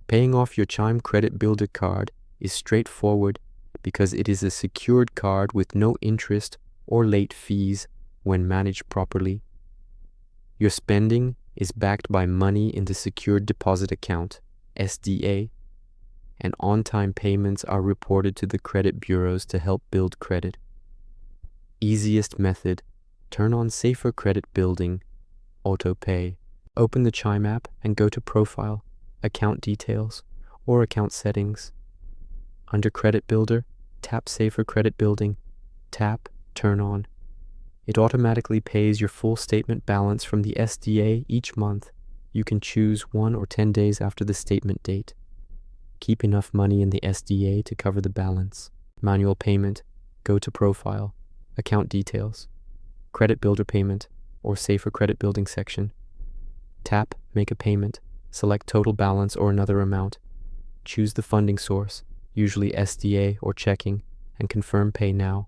Paying off your Chime Credit Builder card is straightforward because it is a secured card with no interest or late fees when managed properly. Your spending is backed by money in the Secured Deposit Account, SDA, and on-time payments are reported to the credit bureaus to help build credit. Easiest method: turn on Safer Credit Building, Auto Pay. Open the Chime app and go to Profile, Account Details, or Account Settings. Under Credit Builder, tap Safer Credit Building, tap Turn On. It automatically pays your full statement balance from the SDA each month. You can choose 1 or 10 days after the statement date. Keep enough money in the SDA to cover the balance. Manual payment, go to Profile, Account Details, Credit Builder Payment, or Safer Credit Building section. Tap Make a Payment, select total balance or another amount. Choose the funding source, usually SDA or checking, and confirm Pay Now.